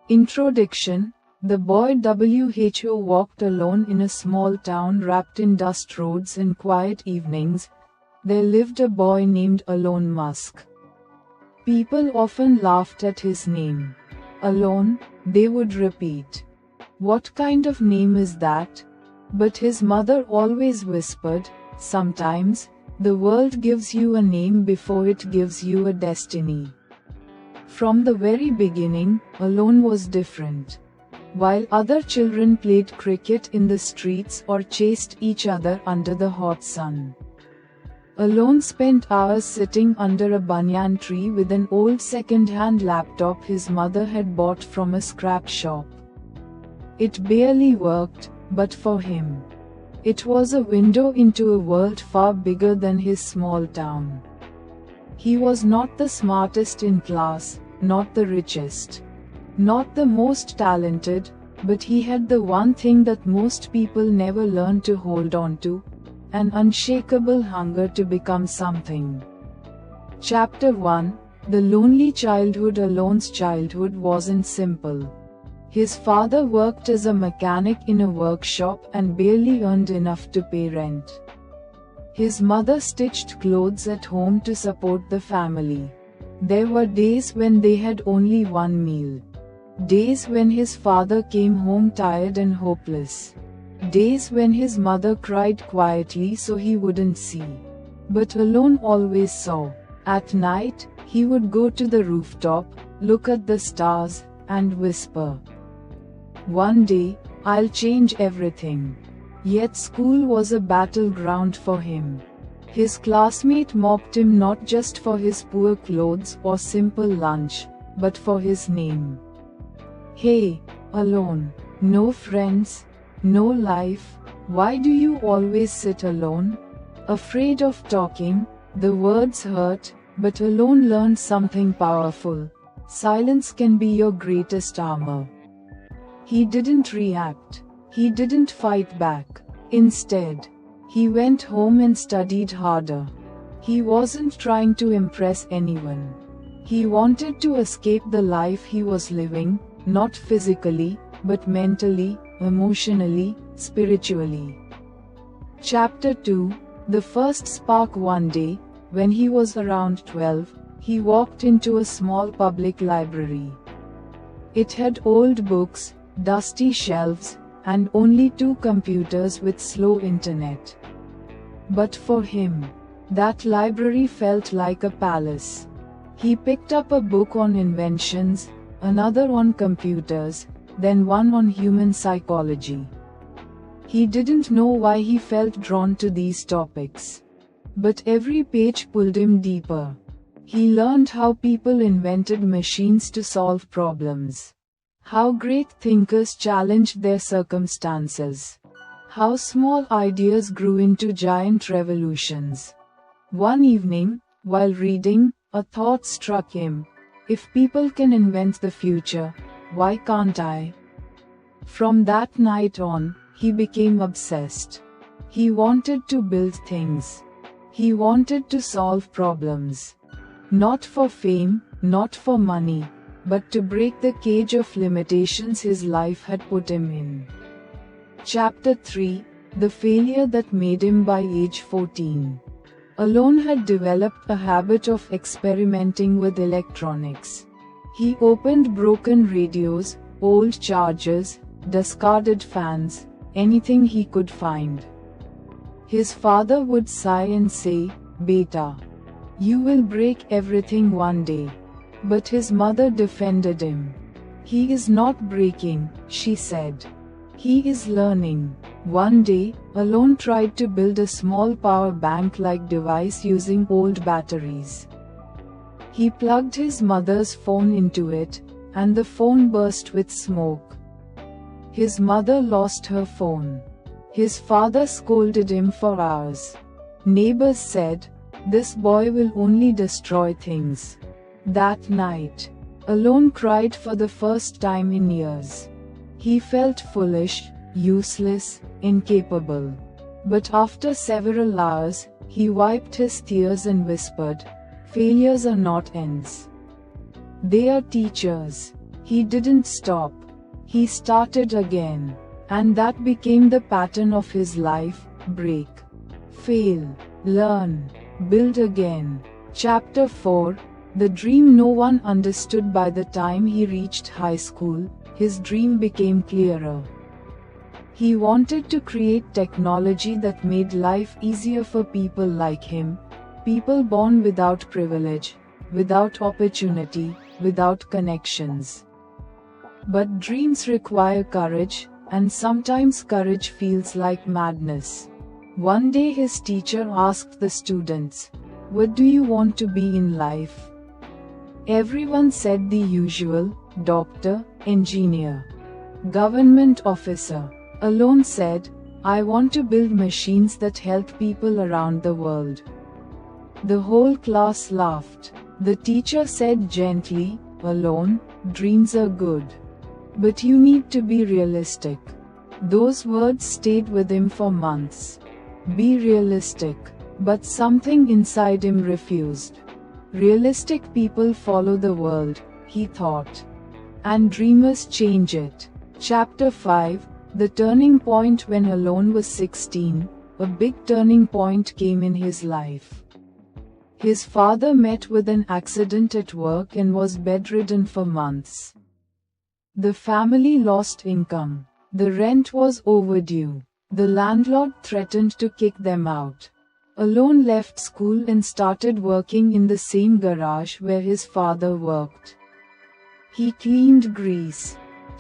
Introduction. The boy WHO walked alone in a small town wrapped in dust roads and quiet evenings. There lived a boy named Elon Musk. People often laughed at his name. Alone, they would repeat. What kind of name is that? But his mother always whispered, sometimes, the world gives you a name before it gives you a destiny. From the very beginning, Elon was different. While other children played cricket in the streets or chased each other under the hot sun, Elon spent hours sitting under a banyan tree with an old second-hand laptop his mother had bought from a scrap shop. It barely worked, but for him, it was a window into a world far bigger than his small town. He was not the smartest in class, not the richest, not the most talented, but he had the one thing that most people never learn to hold on to, an unshakable hunger to become something. Chapter 1. The lonely childhood. Elon's childhood wasn't simple. His father worked as a mechanic in a workshop and barely earned enough to pay rent. His mother stitched clothes at home to support the family. There were days when they had only one meal. Days when his father came home tired and hopeless. Days when his mother cried quietly so he wouldn't see. But Elon always saw. At night, he would go to the rooftop, look at the stars, and whisper, "One day, I'll change everything." Yet school was a battleground for him. His classmate mocked him not just for his poor clothes or simple lunch, but for his name. "Hey, Elon, no friends, no life, why do you always sit alone?" Afraid of talking, the words hurt, but Elon learned something powerful. Silence can be your greatest armor. He didn't react. He didn't fight back. Instead, he went home and studied harder. He wasn't trying to impress anyone. He wanted to escape the life he was living, not physically, but mentally, emotionally, spiritually. Chapter 2. The first spark. One day, when he was around 12, he walked into a small public library. It had old books, dusty shelves, and only 2 computers with slow internet. But for him, that library felt like a palace. He picked up a book on inventions, another on computers, then one on human psychology. He didn't know why he felt drawn to these topics. But every page pulled him deeper. He learned how people invented machines to solve problems. How great thinkers challenged their circumstances. How small ideas grew into giant revolutions. One evening, while reading, a thought struck him. If people can invent the future, why can't I? From that night on, he became obsessed. He wanted to build things. He wanted to solve problems. Not for fame, not for money, but to break the cage of limitations his life had put him in. Chapter 3. The failure that made him. By age 14, Elon had developed a habit of experimenting with electronics. He opened broken radios, old chargers, discarded fans, anything he could find. His father would sigh and say, "Beta, you will break everything one day." But his mother defended him. "He is not breaking," she said. "He is learning." One day, Elon tried to build a small power bank-like device using old batteries. He plugged his mother's phone into it, and the phone burst with smoke. His mother lost her phone. His father scolded him for hours. Neighbors said, "This boy will only destroy things." That night, Elon cried for the first time in years. He felt foolish, useless, incapable. But after several hours, he wiped his tears and whispered, "Failures are not ends. They are teachers." He didn't stop. He started again. And that became the pattern of his life: break, fail, learn, build again. Chapter 4. The dream no one understood. By the time he reached high school, his dream became clearer. He wanted to create technology that made life easier for people like him, people born without privilege, without opportunity, without connections. But dreams require courage, and sometimes courage feels like madness. One day his teacher asked the students, "What do you want to be in life?" Everyone said the usual: doctor, engineer, government officer. Alon said, "I want to build machines that help people around the world." The whole class laughed. The teacher said gently, "Alon, dreams are good. But you need to be realistic." Those words stayed with him for months. Be realistic. But something inside him refused. Realistic people follow the world, he thought. And dreamers change it. Chapter 5. The turning point. When Alon was 16, a big turning point came in his life. His father met with an accident at work and was bedridden for months. The family lost income. The rent was overdue. The landlord threatened to kick them out. Alon left school and started working in the same garage where his father worked. He cleaned grease,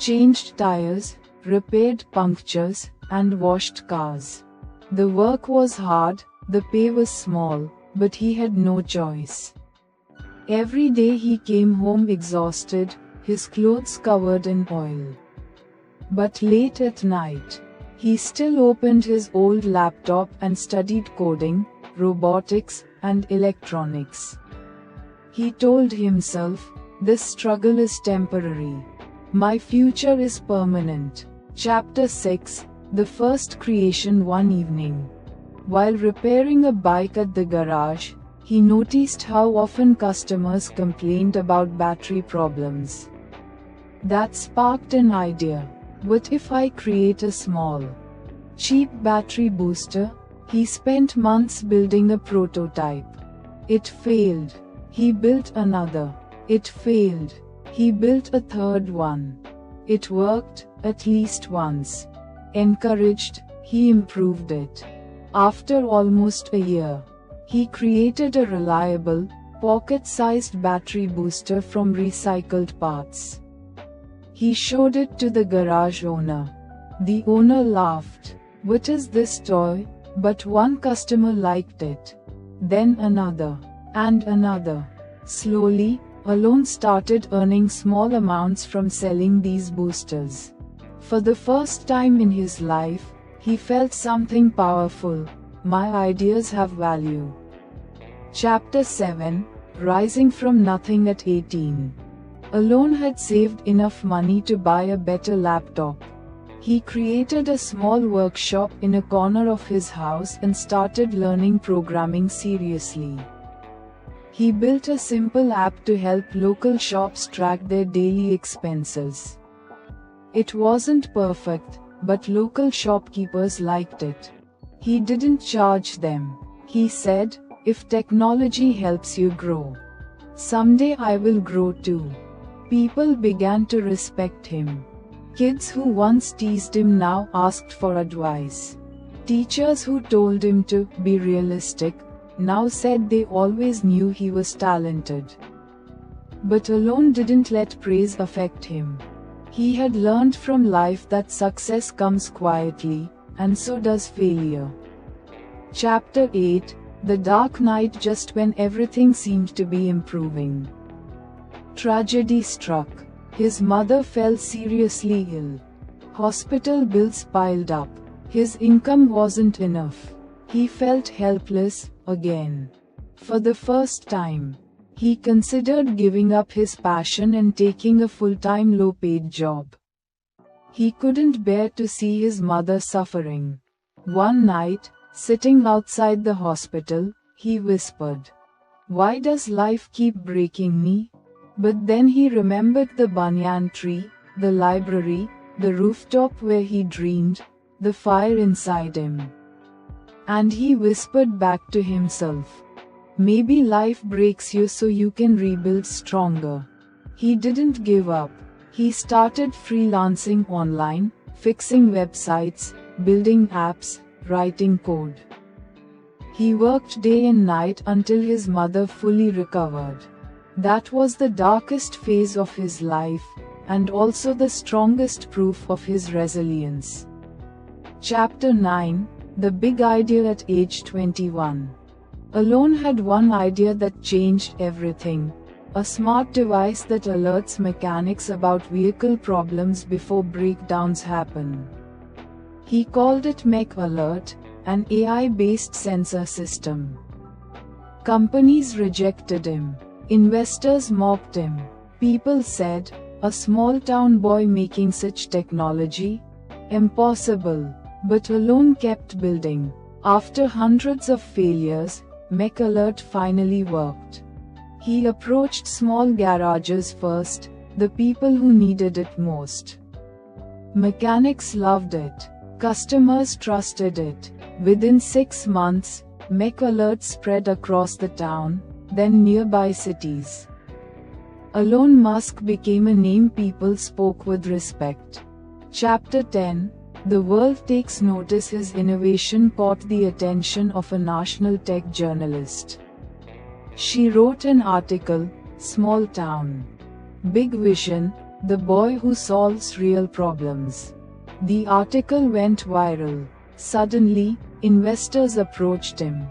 changed tires, repaired punctures, and washed cars. The work was hard, the pay was small, but he had no choice. Every day he came home exhausted, his clothes covered in oil. But late at night, he still opened his old laptop and studied coding, robotics, and electronics. He told himself, "This struggle is temporary. My future is permanent." Chapter 6. The first creation. One evening, while repairing a bike at the garage, he noticed how often customers complained about battery problems. That sparked an idea. What if I create a small, cheap battery booster? He spent months building a prototype. It failed. He built another. It failed. He built a third one. It worked, at least once. Encouraged, he improved it. After almost a year, he created a reliable, pocket-sized battery booster from recycled parts. He showed it to the garage owner. The owner laughed. "What is this toy?" But one customer liked it. Then another. And another. Slowly, Alon started earning small amounts from selling these boosters. For the first time in his life, he felt something powerful. My ideas have value. Chapter 7. Rising from nothing at 18. Alon had saved enough money to buy a better laptop. He created a small workshop in a corner of his house and started learning programming seriously. He built a simple app to help local shops track their daily expenses. It wasn't perfect, but local shopkeepers liked it. He didn't charge them. He said, "If technology helps you grow, someday I will grow too." People began to respect him. Kids who once teased him now asked for advice. Teachers who told him to be realistic now said they always knew he was talented. But Alon didn't let praise affect him. He had learned from life that success comes quietly, and so does failure. Chapter 8. The dark night. Just when everything seemed to be improving, tragedy struck. His mother fell seriously ill. Hospital bills piled up. His income wasn't enough. He felt helpless, again. For the first time, he considered giving up his passion and taking a full-time low-paid job. He couldn't bear to see his mother suffering. One night, sitting outside the hospital, he whispered, "Why does life keep breaking me? But then he remembered the banyan tree, the library, the rooftop where he dreamed, the fire inside him. And he whispered back to himself, maybe life breaks you so you can rebuild stronger. He didn't give up. He started freelancing online, fixing websites, building apps, writing code. He worked day and night until his mother fully recovered. That was the darkest phase of his life, and also the strongest proof of his resilience. Chapter 9: The Big Idea at age 21. Elon had one idea that changed everything: a smart device that alerts mechanics about vehicle problems before breakdowns happen. He called it Mech Alert, an AI-based sensor system. Companies rejected him. Investors mocked him. People said, a small-town boy making such technology? Impossible. But Elon kept building. After hundreds of failures, Mech Alert finally worked. He approached small garages first, the people who needed it most. Mechanics loved it. Customers trusted it. Within 6 months, Mech Alert spread across the town, then nearby cities. Elon Musk became a name people spoke with respect. Chapter 10: The world takes notice. His innovation caught the attention of a national tech journalist. She wrote an article, Small Town, Big Vision, the boy who solves real problems. The article went viral. Suddenly, investors approached him.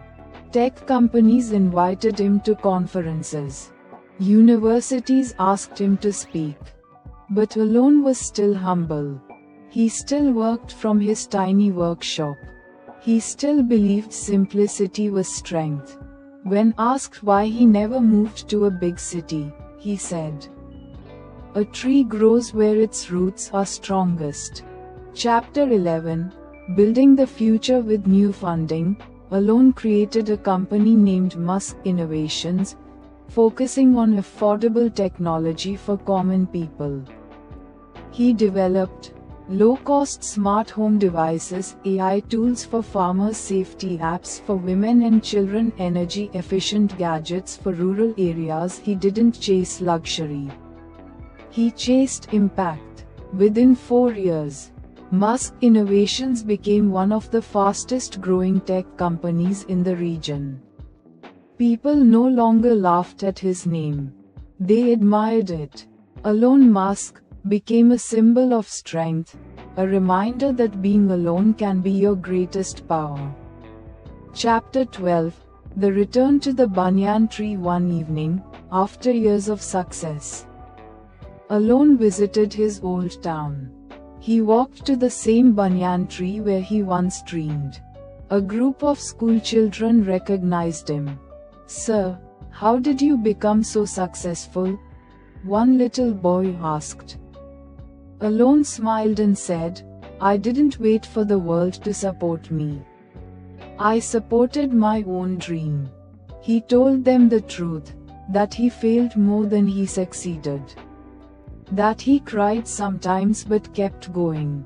Tech companies invited him to conferences. Universities asked him to speak. But Elon was still humble. He still worked from his tiny workshop. He still believed simplicity was strength. When asked why he never moved to a big city, he said, "A tree grows where its roots are strongest." Chapter 11: Building the Future with New Funding. Elon created a company named Musk Innovations, focusing on affordable technology for common people. He developed low-cost smart home devices, AI tools for farmers, safety apps for women and children, energy-efficient gadgets for rural areas. He didn't chase luxury. He chased impact. Within 4 years, Musk Innovations became one of the fastest-growing tech companies in the region. People no longer laughed at his name. They admired it. Elon Musk became a symbol of strength, a reminder that being alone can be your greatest power. Chapter 12: The Return to the Banyan Tree. One evening, after years of success, Elon visited his old town. He walked to the same banyan tree where he once dreamed. A group of school children recognized him. "Sir, how did you become so successful?" one little boy asked. Elon smiled and said, "I didn't wait for the world to support me. I supported my own dream." He told them the truth, that he failed more than he succeeded. That he cried sometimes but kept going.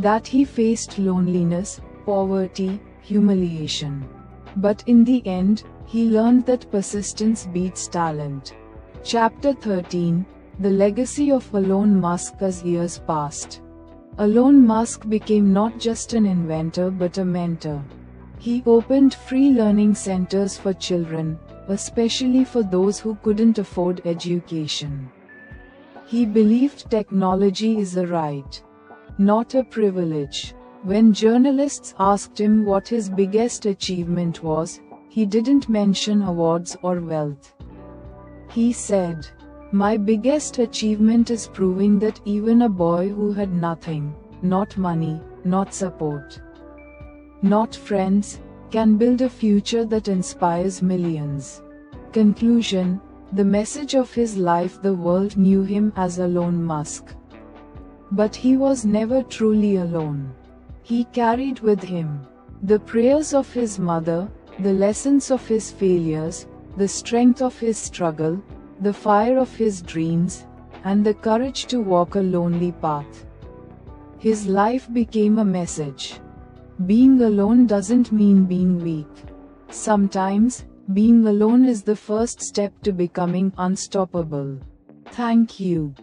That he faced loneliness, poverty, humiliation. But in the end, he learned that persistence beats talent. Chapter 13: The Legacy of Elon Musk. As years passed, Elon Musk became not just an inventor but a mentor. He opened free learning centers for children, especially for those who couldn't afford education. He believed technology is a right, not a privilege. When journalists asked him what his biggest achievement was, he didn't mention awards or wealth. He said, "My biggest achievement is proving that even a boy who had nothing, not money, not support, not friends, can build a future that inspires millions." Conclusion: the message of his life. The world knew him as Elon Musk. But he was never truly alone. He carried with him the prayers of his mother, the lessons of his failures, the strength of his struggle, the fire of his dreams, and the courage to walk a lonely path. His life became a message. Being alone doesn't mean being weak. Sometimes, being alone is the first step to becoming unstoppable. Thank you.